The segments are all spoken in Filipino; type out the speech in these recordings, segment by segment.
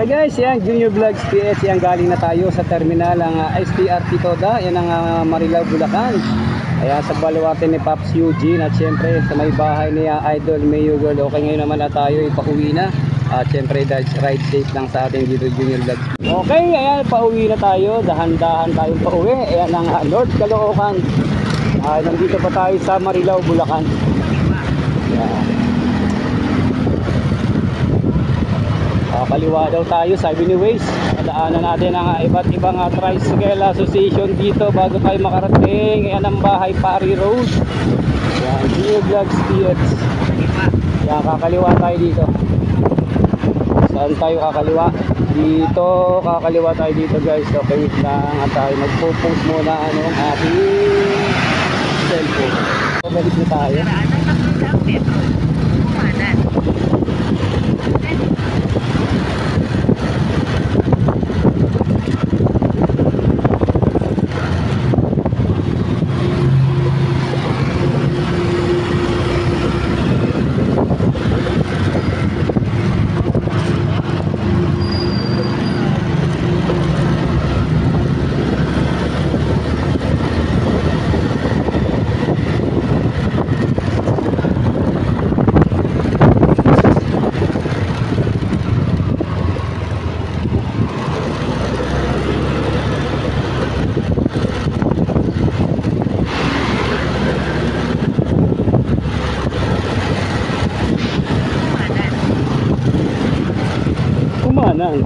Hey guys, yan Junior Vlogs PH, yan galing na tayo sa terminal ang STRT Toda, yan ang Marilao, Bulacan. Ayan sa baluarte ni Pops Eugene at syempre sa may bahay ni Idol Mayo Girl. Okay, ngayon naman na tayo ipauwi na. At syempre ride safe lang sa ating dito Junior Vlogs. Okay, ayan pauwi na tayo, dahan-dahan tayong pauwi. Ayan ang North Caloocan. Nandito pa tayo sa Marilao, Bulacan. Ayan. Kaliwa daw tayo, sabi ni Waze. Daanan natin ang iba't ibang tricycle association dito bago tayo makarating. Yan ang bahay Pari Road. Yan, Junior Vlogs PX. Yan, kakaliwa tayo dito. Saan tayo kakaliwa? Dito, kakaliwa tayo dito guys. Okay, wait lang at tayo magpo-post muna ang ating cellphone. Balik na tayo.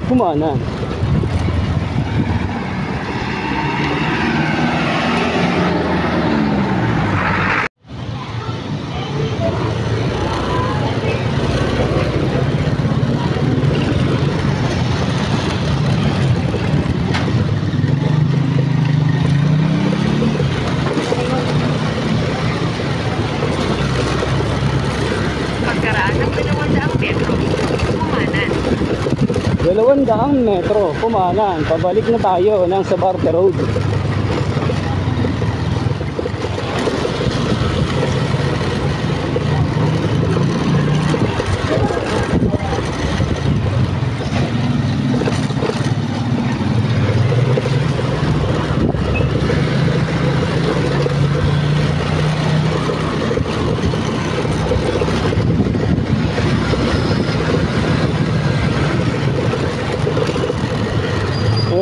Kumanan. Pagkaraan ng 200 metro, Kumanan. 200 metro, Kumanan. Pabalik na tayo ng sa Barte Road.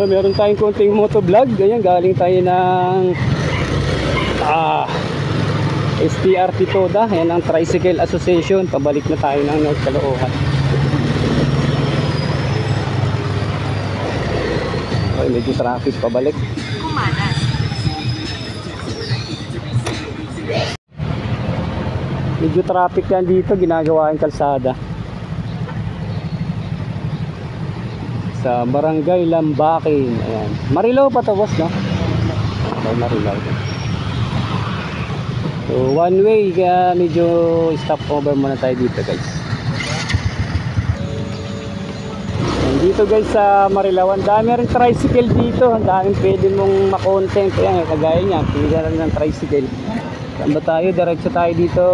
Meron tayong konting motovlog. Ganyan, galing tayo ng STRT Toda. Yan ang Tricycle Association. Pabalik na tayo ng North Caloocan. Okay, medyo traffic pabalik. Kumanan. Medyo traffic yan dito. Ginagawa yung kalsada sa Barangay Lambakin. Ayan. Marilao pa to boss, no? Okay, Marilao. So one way, kaya medyo stop over muna tayo dito guys. And dito guys sa Marilao, ang dami rin tricycle dito. Ang daming pwede mong makontent. Ayan, kagaya niya, pili na rin ng tricycle. Saan ba tayo? Diretso tayo dito.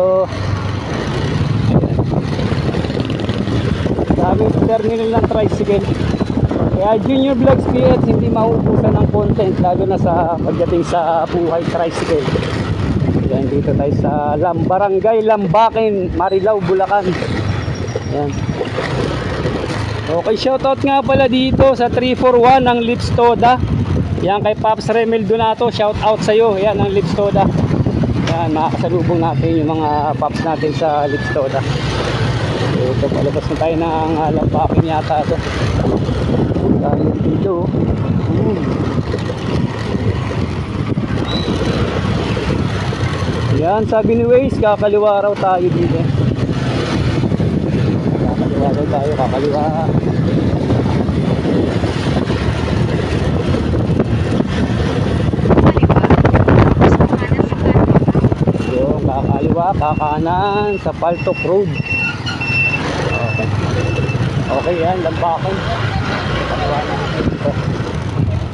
Ayan. Daming terminal ng tricycle. Kaya Junior Vlogs PH, hindi mauubusan ng content lalo na sa pagdating sa buhay tricycle. Yan, dito tayo sa Barangay Lambakin, Marilao, Bulacan. Yan. Okay, shoutout nga pala dito sa 341 ng Lips Toda. Yan, kay Pops Remel Donato, shoutout sa iyo. Yan ang Lips Toda. Yan, makakasalubong natin yung mga Pops natin sa Lips Toda. Ito, palabas na tayo ng Lambakin yata ito. Dahil dito yan, sabi ni Waze, kakaliwa raw tayo dito. Kakaliwa raw tayo, kakaliwa. Yung kakaliwa, kakanan sa Paltok Road. Okay. Okay yan, Lambakin.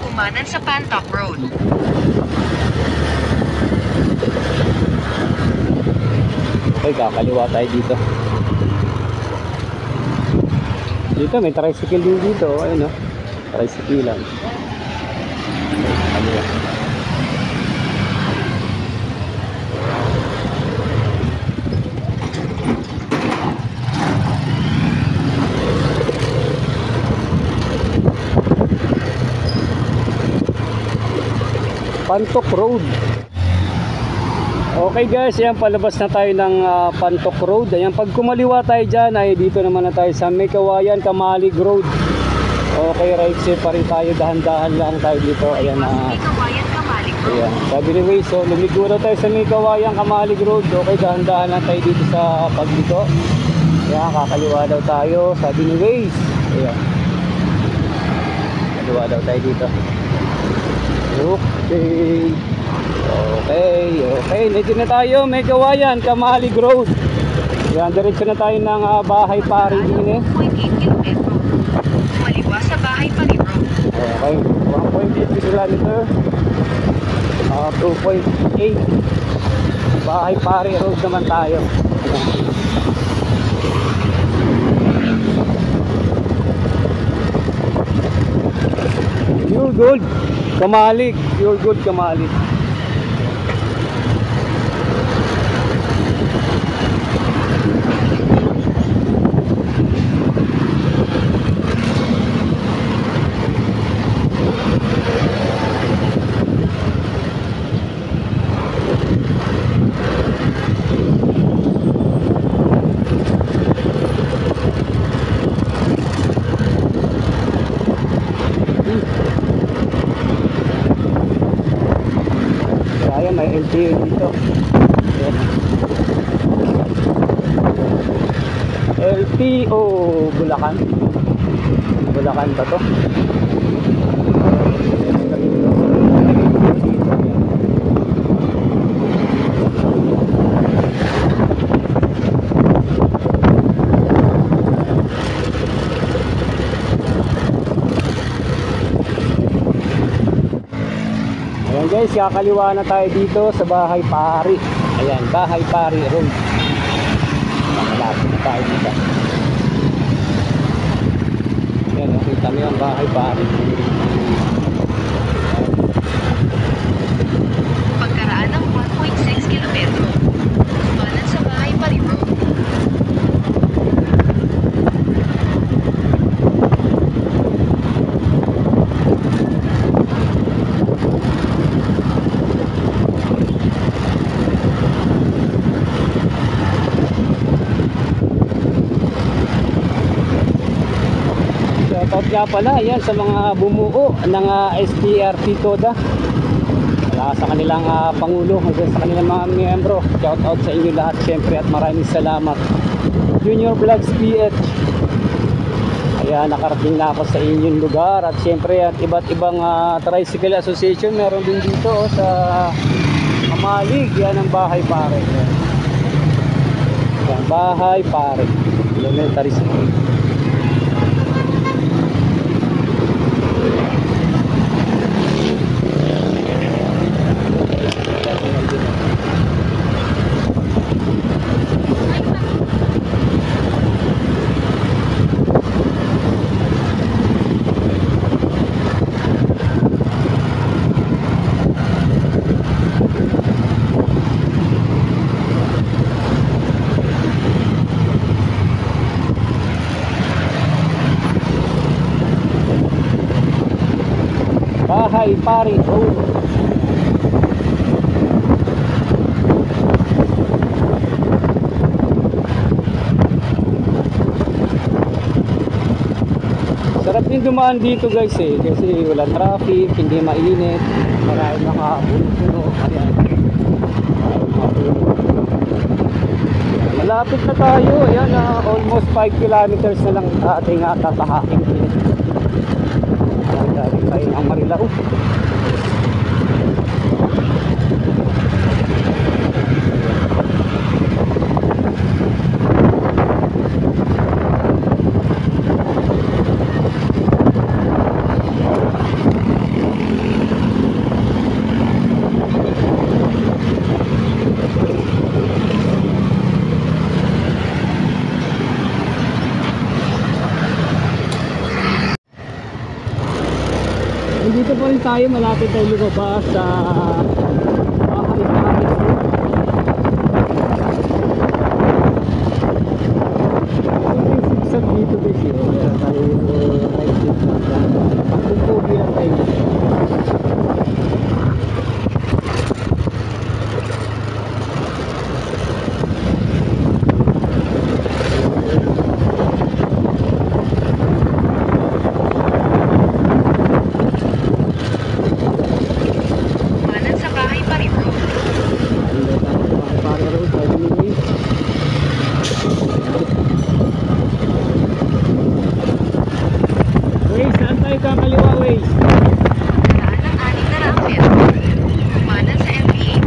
Kumanan sa Pantok Road. Okay, kakaliwa tayo dito. Dito may tricycle din dito. Ayun, no? Tricycle lang. Ano yan? Pantok Road. Okay guys, ayan, palabas na tayo ng Pantok Road. Ayan, pag kumaliwa tayo dyan, ay dito naman na tayo sa May Kawayan, Kamalig Road. Okay, right safe pa rin tayo, dahan-dahan lang tayo dito. Ayan, May Kawayan, Kamalig Road. ayan, sabi ni Waze, so lumigo na tayo sa May Kawayan, Kamalig Road. Okay, dahan-dahan lang tayo dito sa pagliko. Ayan, kakaliwa daw tayo, sabi ni Waze. Ayan, kaliwa daw tayo dito. Okay. Okay. Dito na tayo, May Kawayan, Kamalig Road. Yan, diretso na tayo ng Bahay Pari din eh. 1.8 kilometro. Kumaliwa sa Bahay Pari Road. Okay, 1.8 kilometer. 2.8. Bahay Pari Road naman tayo. You're good. Kamalig. You're good, Kamalig. Kaya may LTO dito. Ayan. LTO Bulacan. Bulacan ba to? Ayan guys, kakaliwa na tayo dito sa Bahay Pari. Ayan, Bahay Pari Road. Malapit na tayo dito. Ayan, nakita nyo ang Bahay Pari. Pagkaraan ng 1.6 kilometro. Kumanan sa Bahay Pari Road. Shoutout nga pala, ayan, sa mga bumuo ng STRT Toda. Wala sa kanilang Pangulo, hanggang sa kanilang mga miyembro. Shoutout sa inyo lahat syempre at maraming salamat. Junior Vlogs PH. Ayan, nakarating na ako sa inyong lugar. At syempre at iba't ibang tricycle association meron din dito sa Kamalig. Yan ang Bahay Pare. Yan, Bahay Pare Elementary School. Bahay Pari Road. Sarap din dumaan dito guys eh, kasi walang traffic, hindi mainit, maraming nakapuno-puno. Ayan. Malapit na tayo, ayan, almost 5 kilometers na lang ating tatahaking. Galing tayo ng Marilao. tayo, malapit tayo lumabas sa bahay namin. Sa dito guys, meron tayo right dito na pagpupugi lang tayo. Kumanan sa bahay pa rin bro. Waze, saan tayo kakaliwa Waze? Pagkaraan ng 600 metro. Kumanan sa MB8.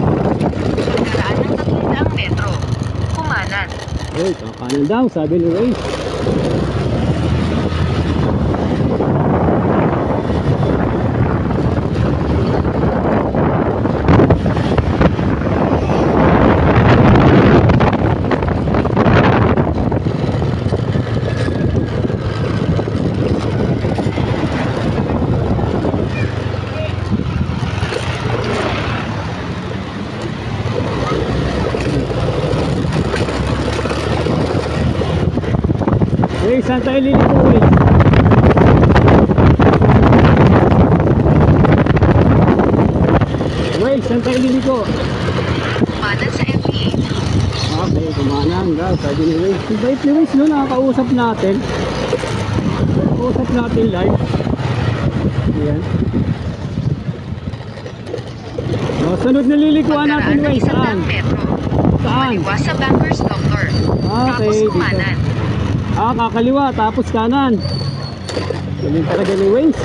Pagkaraan ng 300 metro. Kumanan. Uy, kakanan daw, sabi ni Waze. Waze, saan tayo liliko Waze? Waze, saan tayo liliko? Kumanan sa MB8. Okay, kumanan daw, sabi ni Waze. Si Bait ni Waze, no, nakakausap natin. Nakakausap natin live. Ayan. O, sunod na lilikuan natin Pagkaraan ng Waze, saan? 100 metro. Saan? Kumaliwa sa Bankers Doctor. Tapos Okay, dito. kumanan. Kakaliwa, tapos kanan. Ganyan talaga ni Waze.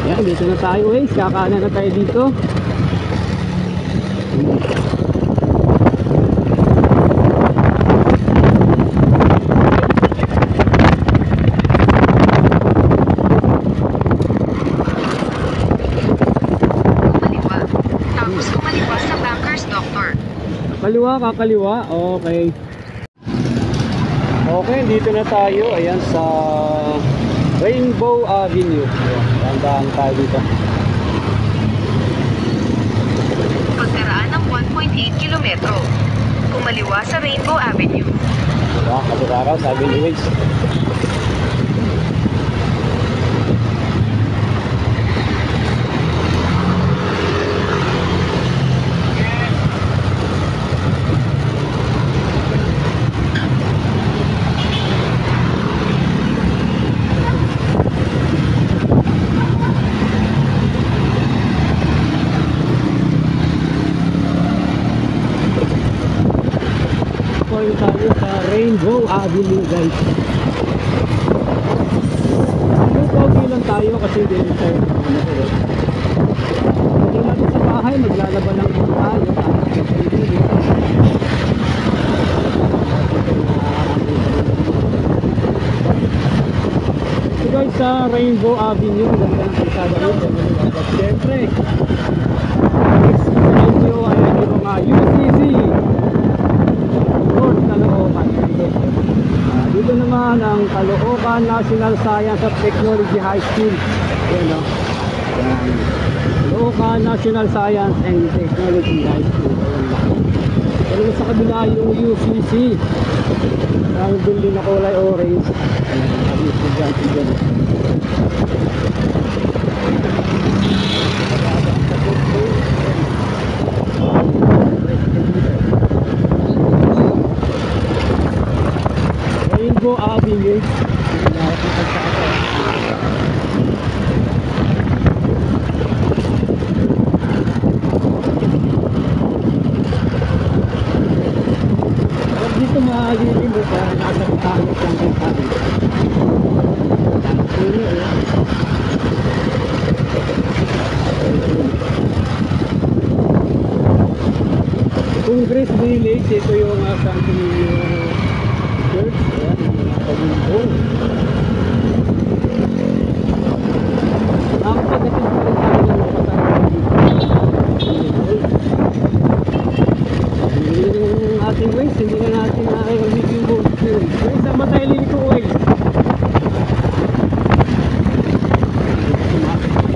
Yan, dito na tayo Waze. Kakanan na tayo dito. Kumaliwa. Tapos kumaliwa sa Bankers Doctor. Kaliwa, kakaliwa. Okay. Okay, dito na tayo. Ayan sa Rainbow Avenue. Tandaan tayo dito. Pagkaraan ng 1.8 kilometro. Kumaliwa sa Rainbow Avenue. Diba? Kapag-araw, sabi ni Waze. Point tayo sa Rainbow Avenue guys. Pogi lang tayo kasi din tayo hindi natin sa bahay, maglalaban lang po tayo. So guys, sa Rainbow Avenue, ganda ng kalsada rito. Siyempre, next sa inyo ay yung mga UCC North Caloocan. Dito naman ang Caloocan National Science at Technology High School. Yan o. Caloocan National Science and Technology High School. Pero sa kabila yung UCC. Ang building na kulay orange. Ang estudyante dyan. Rainbow Avenue. Dito malilim mo pa nasa tayo ng tayo. Congress Village, ito yung San Antonio Church. Ayan, yung mga pagulong. Napakaganda pa rin tayo ng yung ating ways, hindi na natin na-review yung ways. Ways, saan ba tayo liliko ways?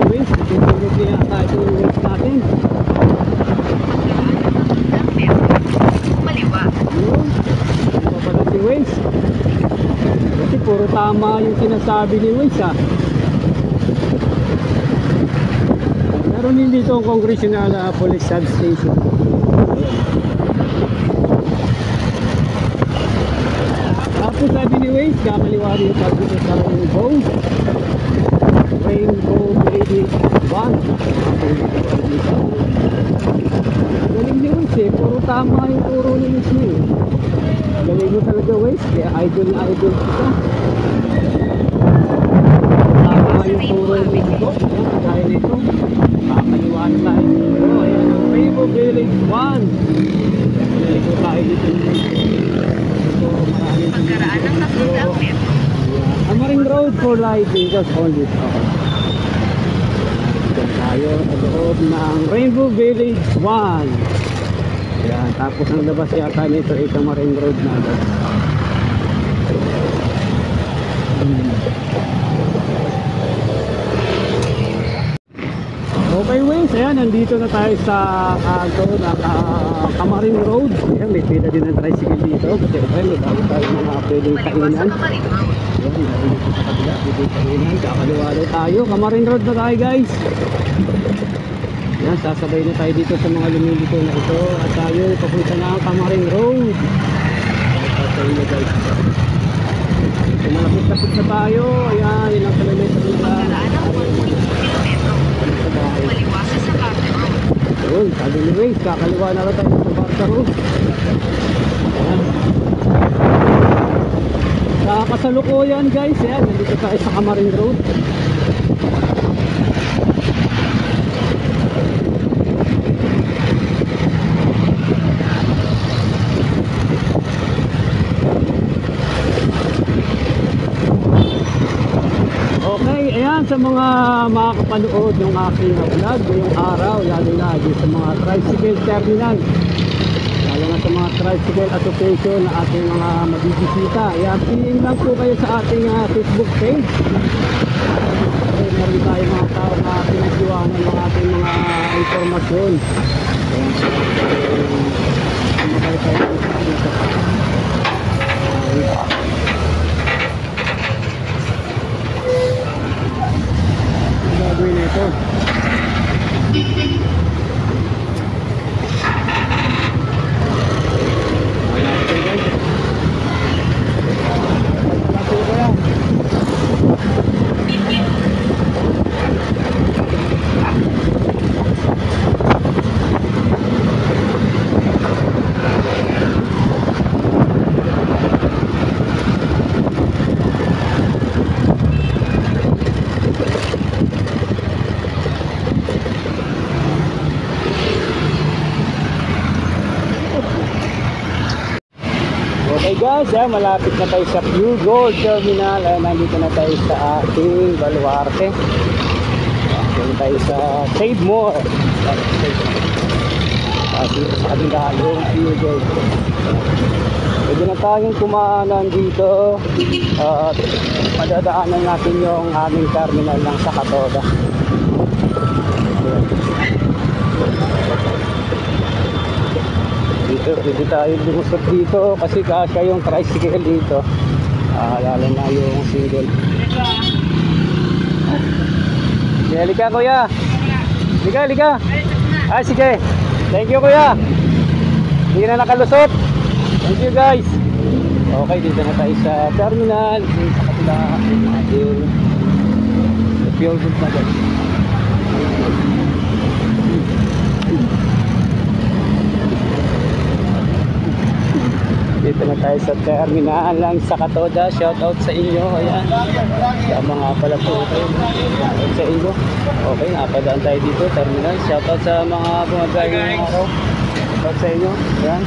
Ways, tutulog niya tayo yung ways natin. Kaliwa. Yun, ano pa pala si Waze? Kasi puro tama yung sinasabi ni Waze ha. Meron din dito ang Congressional Police Substation. Tapos sabi ni Waze, kakaliwa rin yung sabi sa Rainbow Village 1. Galing ni Waze eh, puro tama yung turo ni Waze niya eh. Galing mo talaga Waze, kaya idol na idol kita. Tama yung turo ni Waze, kaya nito. Kakaliwa na tayo dito, ayan ang Rainbow Village 1. Galing tayo dito. Pagkaraan ng 300 metro. Amaring Road for light vehicles only. Diyan tayo sa loob ng Rainbow Village 1. Ayan, tapos ang labas yata nito ay Amaring Road na agad. Okay Waze, ayan, nandito na tayo sa Amaring Road. Ayan, may pila din ng tricycle dito. Kasi may bago tayo mga pwedeng Kaliwa sa kainan. Kamarin Road. Ayan, nandito sa kabila, pwedeng kainan. Kakaliwala tayo. Amaring Road na tayo guys. Ayan, sasabay na tayo dito sa mga lumilito na ito. At tayo papunta na ang Amaring Road. Sasabay na guys. So, malapit-lapit na tayo. Ayan, ilang kilometro na. Pagkaraan ng 1.2 kilometro. Maliwasa sa Carter Road. Yun, sabi ni Waze, kakaliwa na lang tayo sa Barca Road. Ayan. Sa kasalukuyan guys, ayan, nandito tayo sa Amaring Road. Okay, ayan sa mga makakapanood ng aking vlog ngayong araw, lalo na sa mga tricycle terminal, lalo na sa mga tricycle association na ating mga mabibisita. Ayan, PM lang po kayo sa ating Facebook page. Okay, meron tayo mga tao na pinagdiwanan ng ating mga informasyon. Ayan, sumakay tayo dito. Gagawin nito. Okay guys, malapit na tayo sa Pure Gold Terminal. Nandito na tayo sa ating Baluarte. Nandito tayo sa Save More. Kasi sa kabila yung Pure Gold. Pwede na tayong kumaanan dito. At madadaanan natin yung aming terminal ng Sakatoda. Dito, pwede tayo lumusot dito kasi kasya yung tricycle dito. Lalo na yung single. Halika kuya. Halika. Sige. Thank you kuya. Hindi na nakalusot. Thank you guys. Okay, dito na tayo sa terminal. Sa kapila natin. Pure Gold na guys. Dito na tayo sa terminal lang sa Katoda. Shout out sa inyo. Ayan. Tama nga pala po ito. Shout out sa inyo. Okay, napadaan tayo dito. Terminal. Shout out sa mga bumabay ngayong araw. Shout out sa inyo. Ayan.